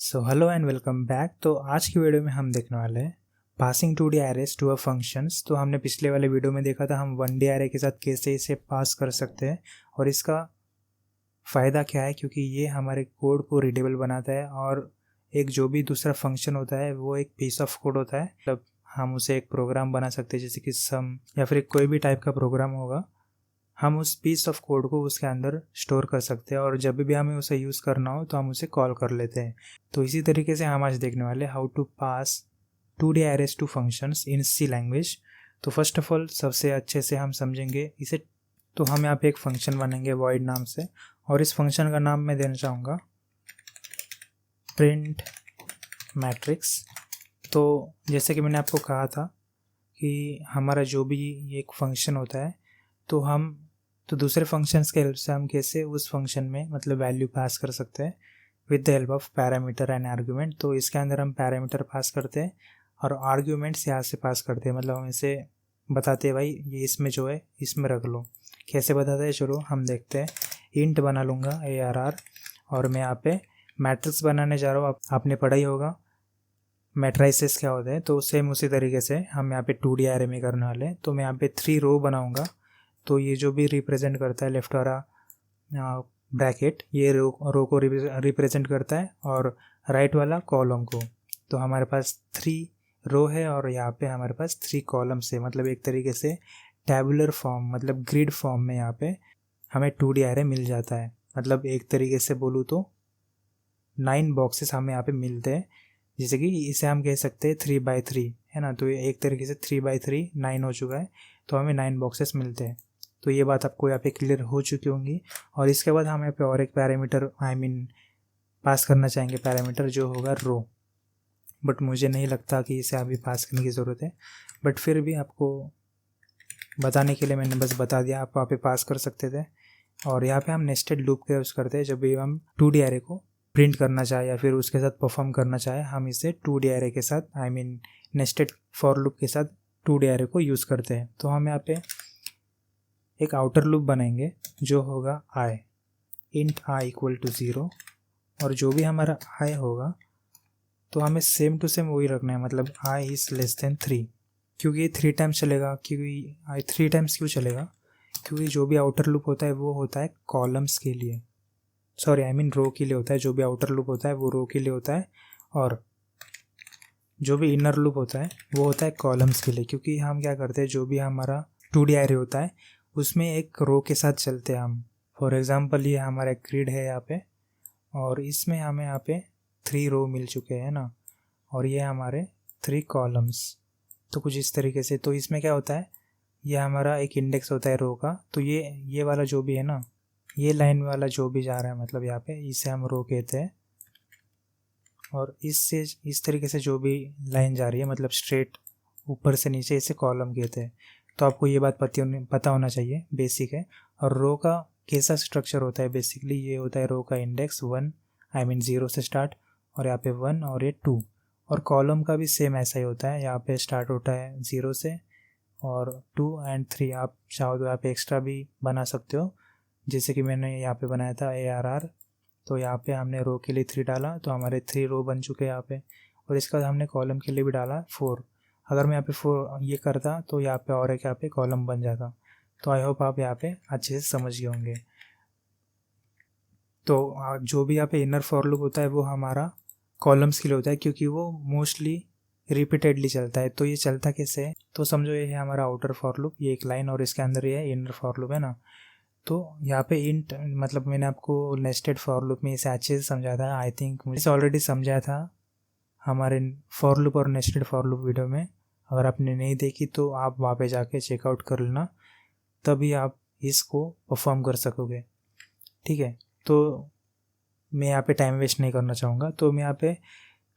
So hello and welcome back. तो आज की वीडियो में हम देखने वाले हैं passing 2D arrays to a functions. तो हमने पिछले वाले वीडियो में देखा था हम 1D एरे के साथ कैसे इसे पास कर सकते हैं और इसका फ़ायदा क्या है, क्योंकि ये हमारे कोड को रीडेबल बनाता है और एक जो भी दूसरा फंक्शन होता है वो एक पीस ऑफ कोड होता है। मतलब हम उसे एक प्रोग्राम बना सकते हैं, जैसे कि सम या फिर कोई भी टाइप का प्रोग्राम होगा, हम उस पीस ऑफ कोड को उसके अंदर स्टोर कर सकते हैं और जब भी हमें उसे यूज़ करना हो तो हम उसे कॉल कर लेते हैं। तो इसी तरीके से हम आज देखने वाले how to pass 2D arrays to functions in C language. तो फर्स्ट ऑफ ऑल सबसे अच्छे से हम समझेंगे इसे। तो हम यहाँ पे एक फंक्शन बनाएंगे void नाम से, और इस फंक्शन का नाम मैं देना चाहूँगा प्रिंट मैट्रिक्स। तो जैसे कि मैंने आपको कहा था कि हमारा जो भी एक फंक्शन होता है तो दूसरे फंक्शंस के हेल्प से हम कैसे उस फंक्शन में मतलब वैल्यू पास कर सकते हैं with the help of parameter and argument. तो इसके अंदर हम पैरामीटर पास करते हैं और आर्ग्यूमेंट्स यहाँ से पास करते हैं। मतलब हम इसे बताते हैं भाई ये इसमें जो है इसमें रख लो। कैसे बताते हैं चलो हम देखते हैं। इंट बना लूँगा ARR और मैं यहाँ पे मैट्रिक्स बनाने जा रहा हूँ। आपने पढ़ा ही होगा मैट्राइसेस क्या होते हैं। तो सेम उसी तरीके से हम यहाँ पे 2D एरे में करने वाले हैं। तो मैं यहाँ पे 3 रो बनाऊँगा। तो ये जो भी रिप्रेजेंट करता है लेफ्ट वाला ब्रैकेट, ये रो को रिप्रेजेंट करता है और राइट वाला कॉलम को। तो हमारे पास 3 रो है और यहाँ पे हमारे पास 3 कॉलम्स है। मतलब एक तरीके से टैबुलर फॉर्म मतलब ग्रिड फॉर्म में यहाँ पे हमें 2D एरे मिल जाता है। मतलब एक तरीके से बोलूँ तो 9 बॉक्सेस हमें यहाँ पे मिलते हैं। जैसे कि इसे हम कह सकते हैं 3x3 है ना। तो एक तरीके से 3x3 9 हो चुका है, तो हमें 9 बॉक्सेस मिलते हैं। तो ये बात आपको यहाँ पे क्लियर हो चुकी होंगी। और इसके बाद हम यहाँ पे और एक पैरामीटर पास करना चाहेंगे, पैरामीटर जो होगा रो। बट मुझे नहीं लगता कि इसे अभी पास करने की ज़रूरत है, बट फिर भी आपको बताने के लिए मैंने बस बता दिया, आप वहाँ पे पास कर सकते थे। और यहाँ पे हम नेस्टेड लूप का यूज़ करते हैं। जब भी हम 2D एरे को प्रिंट करना चाहे या फिर उसके साथ परफॉर्म करना चाहे, हम इसे 2D एरे के साथ नेस्टेड फॉर लूप के साथ 2D एरे को यूज़ करते हैं। तो हम यहाँ पे एक आउटर लूप बनाएंगे जो होगा i, int i equal to 0, और जो भी हमारा i होगा तो हमें सेम टू सेम वही रखना है। मतलब i इज़ लेस देन 3, क्योंकि ये 3 टाइम्स चलेगा। क्योंकि i 3 टाइम्स क्यों चलेगा? क्योंकि जो भी आउटर लूप होता है वो होता है कॉलम्स के लिए, सॉरी रो के लिए होता है। जो भी आउटर लूप होता है वो रो के लिए होता है और जो भी इनर लूप होता है वो होता है कॉलम्स के लिए। क्योंकि हम क्या करते हैं, जो भी हमारा 2D एरे होता है उसमें एक रो के साथ चलते हैं हम। फॉर एग्जांपल ये हमारा ग्रिड है यहाँ पे, और इसमें हमें यहाँ पे 3 रो मिल चुके हैं ना, और ये हमारे 3 कॉलम्स। तो कुछ इस तरीके से। तो इसमें क्या होता है, ये हमारा एक इंडेक्स होता है रो का। तो ये वाला जो भी है ना, ये लाइन वाला जो भी जा रहा है मतलब यहाँ पे, इसे हम रो कहते हैं। और इससे इस तरीके से जो भी लाइन जा रही है मतलब स्ट्रेट ऊपर से नीचे, इसे कॉलम कहते हैं। तो आपको ये बात पता होना चाहिए, बेसिक है। और रो का कैसा स्ट्रक्चर होता है, बेसिकली ये होता है रो का इंडेक्स 1 0 से स्टार्ट, और यहाँ पे 1 और ये 2। और कॉलम का भी सेम ऐसा ही होता है, यहाँ पे स्टार्ट होता है 0 से और 2 एंड 3। आप चाहो तो यहाँ पे एक्स्ट्रा भी बना सकते हो, जैसे कि मैंने यहाँ पे बनाया था ARR। तो यहाँ पे हमने रो के लिए 3 डाला तो हमारे 3 रो बन चुके हैं यहाँ पे। और इसका हमने कॉलम के लिए भी डाला 4। अगर मैं यहाँ पे 4 ये करता तो यहाँ पे और एक यहाँ पे कॉलम बन जाता। तो आई होप आप यहाँ पे अच्छे से समझ गए होंगे। तो जो भी यहाँ पे इनर फॉर लूप होता है वो हमारा कॉलम्स के लिए होता है, क्योंकि वो मोस्टली रिपीटेडली चलता है। तो ये चलता कैसे है, तो समझो ये है हमारा आउटर फॉर लूप, ये एक लाइन, और इसके अंदर ये इनर फॉर लूप है ना। तो यहाँ पे इंट मतलब मैंने आपको नेस्टेड फॉर लूप में इसे अच्छे से समझाया था। आई थिंक मुझे ऑलरेडी समझाया था हमारे फॉर लूप और नेस्टेड फॉर लूप वीडियो में। अगर आपने नहीं देखी तो आप वहाँ पे जाके चेकआउट कर लेना, तभी आप इसको परफॉर्म कर सकोगे। ठीक है, तो मैं यहाँ पे टाइम वेस्ट नहीं करना चाहूँगा। तो मैं यहाँ पे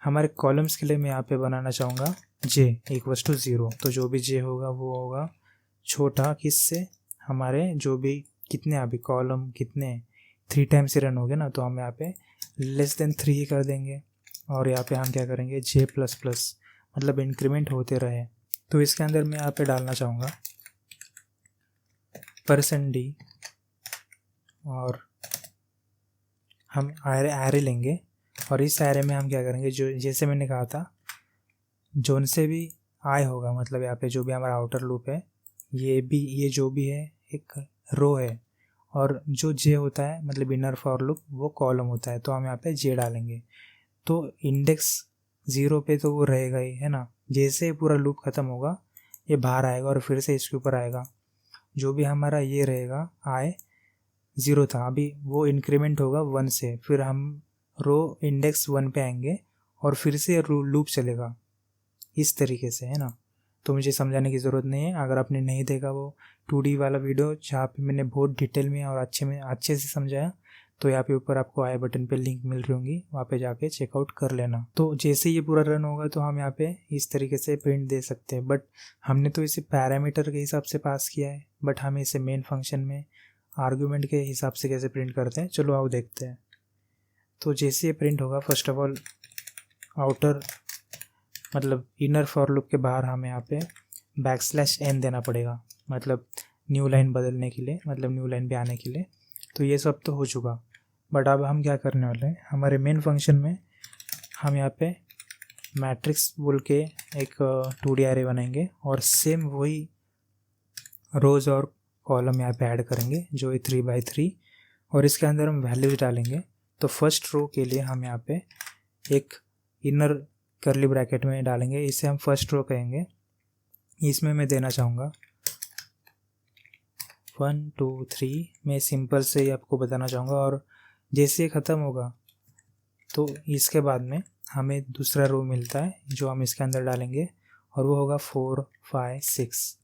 हमारे कॉलम्स के लिए मैं यहाँ पे बनाना चाहूँगा j इक्वल्स टू 0। तो जो भी j होगा वो होगा छोटा किससे, हमारे जो भी कितने अभी कॉलम कितने 3 टाइम्स ही रन हो गए ना, तो हम यहाँ पे लेस देन 3 ही कर देंगे। और यहाँ पे हम क्या करेंगे j प्लस प्लस, मतलब इंक्रीमेंट होते रहे। तो इसके अंदर मैं यहाँ पे डालना चाहूँगा %d, और हम एरे लेंगे और इस एरे में हम क्या करेंगे, जो जैसे मैंने कहा था, जोन से भी आई होगा, मतलब यहाँ पे जो भी हमारा आउटर लूप है, ये जो भी है एक रो है, और जो जे होता है मतलब इनर फॉर लूप वो कॉलम होता है, तो हम यहाँ पे जे डालेंगे। तो इंडेक्स 0 पे तो वो रहेगा ही, है ना। जैसे पूरा लूप ख़त्म होगा ये बाहर आएगा और फिर से इसके ऊपर आएगा। जो भी हमारा ये रहेगा आई 0 था, अभी वो इंक्रीमेंट होगा 1 से, फिर हम रो इंडेक्स 1 पे आएंगे और फिर से लूप चलेगा इस तरीके से, है ना। तो मुझे समझाने की ज़रूरत नहीं है, अगर आपने नहीं देखा वो 2D वाला वीडियो जहाँ पे मैंने बहुत डिटेल में और अच्छे से समझाया, तो यहाँ पे ऊपर आपको आई बटन पे लिंक मिल रही होंगी, वहाँ पे जाके चेकआउट कर लेना। तो जैसे ये पूरा रन होगा तो हम यहाँ पे इस तरीके से प्रिंट दे सकते हैं, बट हमने तो इसे पैरामीटर के हिसाब से पास किया है, बट हम इसे मेन फंक्शन में आर्ग्यूमेंट के हिसाब से कैसे प्रिंट करते हैं, चलो आओ देखते हैं। तो जैसे ये प्रिंट होगा, फर्स्ट ऑफ ऑल आउटर मतलब इनर फॉर लूप के बाहर हमें यहाँ पे \n देना पड़ेगा, मतलब न्यू लाइन बदलने के लिए, मतलब न्यू लाइन पे आने के लिए। तो ये सब तो हो चुका, बट अब हम क्या करने वाले हैं, हमारे मेन फंक्शन में हम यहाँ पे मैट्रिक्स बोल के एक 2D एरे बनाएंगे और सेम वही रोज़ और कॉलम यहाँ पे ऐड करेंगे जो है 3x3, और इसके अंदर हम वैल्यूज डालेंगे। तो फर्स्ट रो के लिए हम यहाँ पे एक इनर करली ब्रैकेट में डालेंगे, इसे हम फर्स्ट रो कहेंगे। इसमें मैं देना चाहूँगा 1 2 3, मैं सिंपल से ही आपको बताना चाहूँगा, और जैसे ये ख़त्म होगा तो इसके बाद में हमें दूसरा रो मिलता है जो हम इसके अंदर डालेंगे, और वो होगा 4 5 6,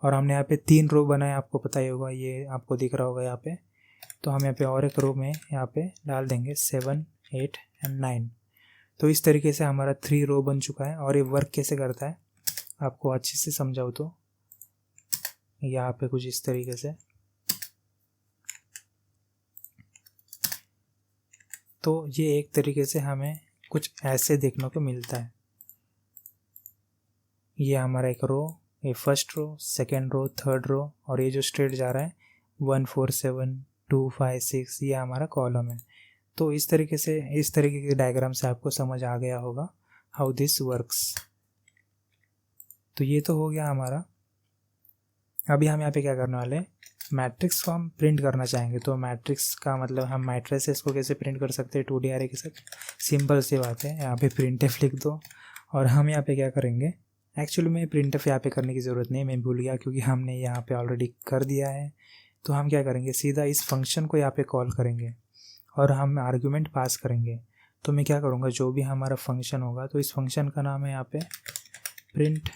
और हमने यहाँ पे 3 रो बनाए, आपको पता ही होगा, ये आपको दिख रहा होगा यहाँ पे। तो हम यहाँ पे और एक रो में यहाँ पे डाल देंगे 7 8 एंड 9। तो इस तरीके से हमारा 3 रो बन चुका है। और ये वर्क कैसे करता है आपको अच्छे से समझाऊँ तो यहाँ पे कुछ इस तरीके से, तो ये एक तरीके से हमें कुछ ऐसे देखने को मिलता है। ये हमारा एक रो, ये first row, second row, third row, और ये जो स्ट्रेट जा रहा है 1 4 7 2 5 6, ये हमारा कॉलम है। तो इस तरीके के डायग्राम से आपको समझ आ गया होगा हाउ दिस वर्क्स। तो ये तो हो गया हमारा। अभी हम यहाँ पे क्या करने वाले हैं, मैट्रिक्स को हम प्रिंट करना चाहेंगे। तो मैट्रिक्स का मतलब हम मैट्रिसेस को कैसे प्रिंट कर सकते हैं 2D एरे के साथ, सिंपल सी बात है, यहाँ पे प्रिंटफ लिख दो। और हम यहाँ पे क्या करेंगे, एक्चुअली में प्रिंटफ यहाँ पे करने की ज़रूरत नहीं, मैं भूल गया क्योंकि हमने यहाँ पे ऑलरेडी कर दिया है। तो हम क्या करेंगे, सीधा इस फंक्शन को यहाँ पे कॉल करेंगे और हम आर्ग्यूमेंट पास करेंगे। तो मैं क्या करूँगा, जो भी हमारा फंक्शन होगा, तो इस फंक्शन का नाम है यहाँ पे प्रिंट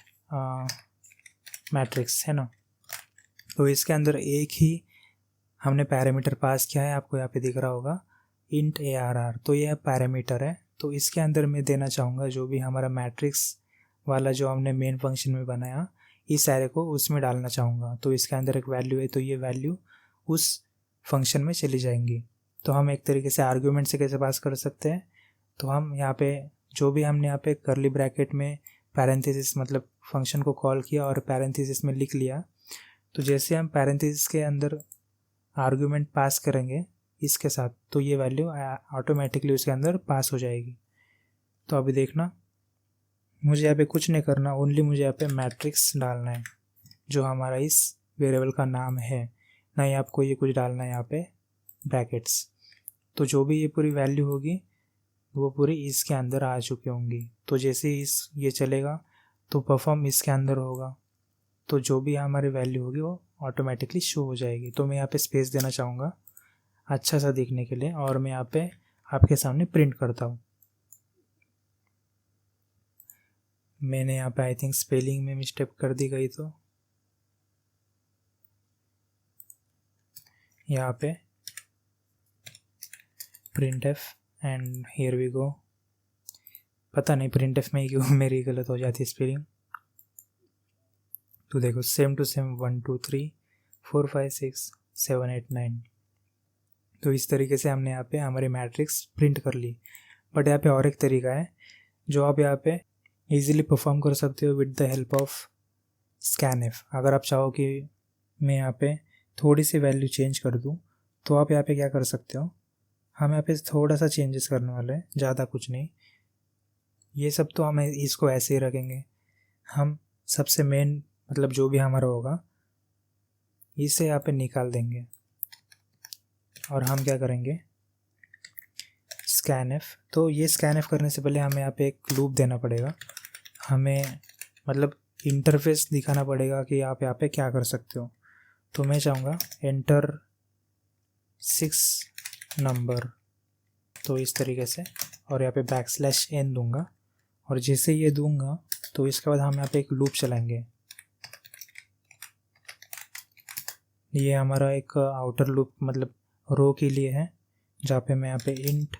मैट्रिक्स, है ना। तो इसके अंदर एक ही हमने पैरामीटर पास किया है, आपको यहाँ पे दिख रहा होगा int ARR, तो यह पैरामीटर है। तो इसके अंदर मैं देना चाहूँगा जो भी हमारा मैट्रिक्स वाला जो हमने मेन फंक्शन में बनाया, इस एरे को उसमें डालना चाहूँगा। तो इसके अंदर एक वैल्यू है, तो ये वैल्यू उस फंक्शन में चली जाएंगी। तो हम एक तरीके से आर्ग्यूमेंट से कैसे पास कर सकते हैं, तो हम यहाँ पे जो भी हमने यहाँ पे करली ब्रैकेट में पैरेंथेसिस मतलब फंक्शन को कॉल किया और पैरेंथेसिस में लिख लिया, तो जैसे हम पैरेंथेसिस के अंदर आर्ग्यूमेंट पास करेंगे इसके साथ, तो ये वैल्यू ऑटोमेटिकली उसके अंदर पास हो जाएगी। तो अभी देखना, मुझे यहाँ पे कुछ नहीं करना, ओनली मुझे यहाँ पे मैट्रिक्स डालना है जो हमारा इस वेरिएबल का नाम है, ना ही आपको ये कुछ डालना है यहाँ पे ब्रैकेट्स। तो जो भी ये पूरी वैल्यू होगी वो पूरी इसके अंदर आ चुकी होंगी। तो जैसे ये चलेगा तो परफॉर्म इसके अंदर होगा, तो जो भी हमारी वैल्यू होगी वो ऑटोमेटिकली शो हो जाएगी। तो मैं यहाँ पे स्पेस देना चाहूँगा अच्छा सा दिखने के लिए, और मैं यहाँ पे आपके सामने प्रिंट करता हूँ। मैंने यहाँ पे आई थिंक स्पेलिंग में मिस्टेक कर दी गई, तो यहाँ पे printf and here we go. पता नहीं printf में क्यों मेरी गलत हो जाती है स्पेलिंग। तो देखो सेम टू सेम 1 2 3 4 5 6 7 8 9। तो इस तरीके से हमने यहाँ पे हमारी मैट्रिक्स प्रिंट कर ली। बट यहाँ पे और एक तरीका है जो आप यहाँ पे इजीली परफॉर्म कर सकते हो with the help of scanf। अगर आप चाहो कि मैं यहाँ पे थोड़ी सी वैल्यू चेंज कर दूँ, तो आप यहाँ पे क्या कर सकते हो, हम यहाँ पे थोड़ा सा चेंजेस करने वाले हैं, ज़्यादा कुछ नहीं। ये सब तो हम इसको ऐसे ही रखेंगे। हम सबसे मेन मतलब जो भी हमारा होगा इसे यहाँ पे निकाल देंगे और हम क्या करेंगे, स्कैन एफ। तो ये स्कैन एफ करने से पहले हमें यहाँ पे एक लूप देना पड़ेगा। हमें मतलब इंटरफेस दिखाना पड़ेगा कि आप यहाँ पे क्या कर सकते हो। तो मैं चाहूँगा एंटर 6 नंबर, तो इस तरीके से, और यहाँ पे \n दूंगा। और जैसे ये दूंगा तो इसके बाद हम यहाँ पे एक लूप चलाएंगे। ये हमारा एक आउटर लूप मतलब रो के लिए है, जहाँ पे मैं यहाँ पे int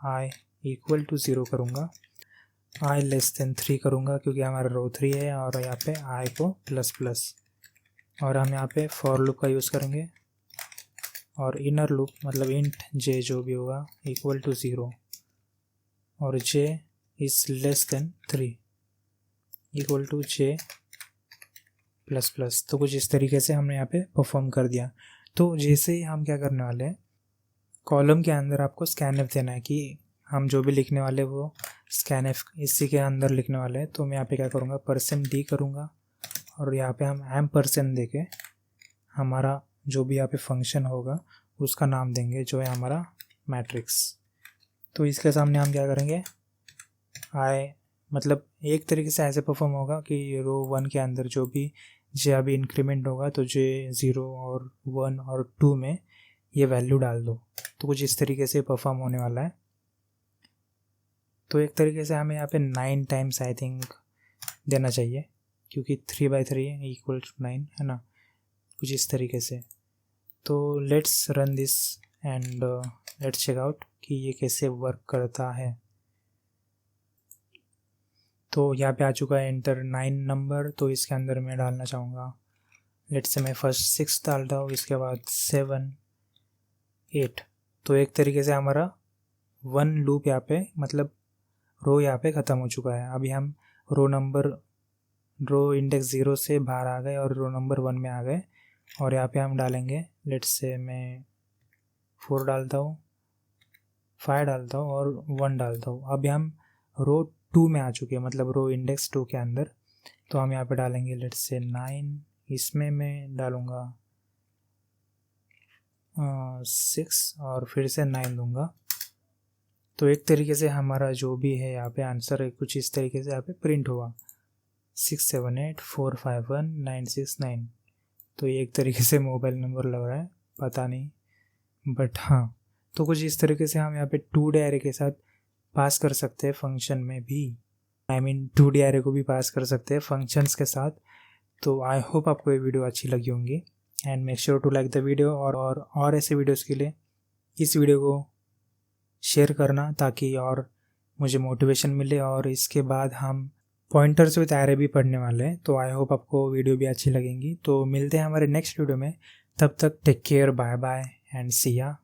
i इक्वल टू 0 करूँगा, i लेस देन 3 करूँगा क्योंकि हमारा रो 3 है, और यहाँ पे i को ++। और हम यहाँ पे फॉर लूप का यूज़ करेंगे, और इनर लूप मतलब int j जो भी होगा इक्वल टू 0, और j is less than 3 equal to j ++। तो कुछ इस तरीके से हमने यहाँ पे परफॉर्म कर दिया। तो जैसे ही हम क्या करने वाले हैं, कॉलम के अंदर आपको स्कैनएफ देना है कि हम जो भी लिखने वाले वो स्कैनएफ इसी के अंदर लिखने वाले हैं। तो मैं यहाँ पे क्या करूँगा, %d करूँगा, और यहाँ पे हम %, देके हमारा जो भी यहाँ पे फंक्शन होगा उसका नाम देंगे, जो है हमारा मैट्रिक्स। तो इसके सामने हम क्या करेंगे, मतलब एक तरीके से ऐसे परफॉर्म होगा कि रो 1 के अंदर जो भी जे अभी इंक्रीमेंट होगा तो जे 0 और 1 और 2 में ये वैल्यू डाल दो। तो कुछ इस तरीके से परफॉर्म होने वाला है। तो एक तरीके से हमें यहाँ पे 9 टाइम्स आई थिंक देना चाहिए, क्योंकि 3/3 इक्वल टू 9 है ना, कुछ इस तरीके से। तो let's run this and let's check out कि ये कैसे वर्क करता है। तो यहाँ पे आ चुका है एंटर 9 नंबर। तो इसके अंदर मैं डालना चाहूँगा, लेट्स से मैं फर्स्ट 6 डालता हूँ, इसके बाद 7 8। तो एक तरीके से हमारा 1 लूप यहाँ पे मतलब रो यहाँ पे ख़त्म हो चुका है। अभी हम रो इंडेक्स 0 से बाहर आ गए और रो नंबर 1 में आ गए। और यहाँ पे हम डालेंगे, लेट्स से मैं 4 डालता हूँ, 5 डालता हूँ और 1 डालता हूँ। अभी हम रो 2 में आ चुके हैं, मतलब रो इंडेक्स 2 के अंदर। तो हम यहाँ पे डालेंगे लेट्स से 9, इसमें मैं डालूँगा 6 और फिर से 9 दूंगा। तो एक तरीके से हमारा जो भी है यहाँ पे आंसर है कुछ इस तरीके से यहाँ पे प्रिंट होगा, 6 7 8 4 5 1 9 6 9। तो ये एक तरीके से मोबाइल नंबर लग रहा है, पता नहीं, बट हाँ। तो कुछ इस तरीके से हम यहाँ पे 2D एरे के साथ पास कर सकते हैं फंक्शन में भी, 2D एरे को भी पास कर सकते हैं फंक्शंस के साथ। तो आई होप आपको ये वीडियो अच्छी लगी होंगी, and make sure to like the video. और ऐसे वीडियोस के लिए इस वीडियो को शेयर करना, ताकि और मुझे मोटिवेशन मिले। और इसके बाद हम पॉइंटर्स विद एरे भी पढ़ने वाले हैं। तो आई होप आपको वीडियो भी अच्छी लगेंगी। तो मिलते हैं हमारे नेक्स्ट वीडियो में, तब तक take care, bye bye and see या।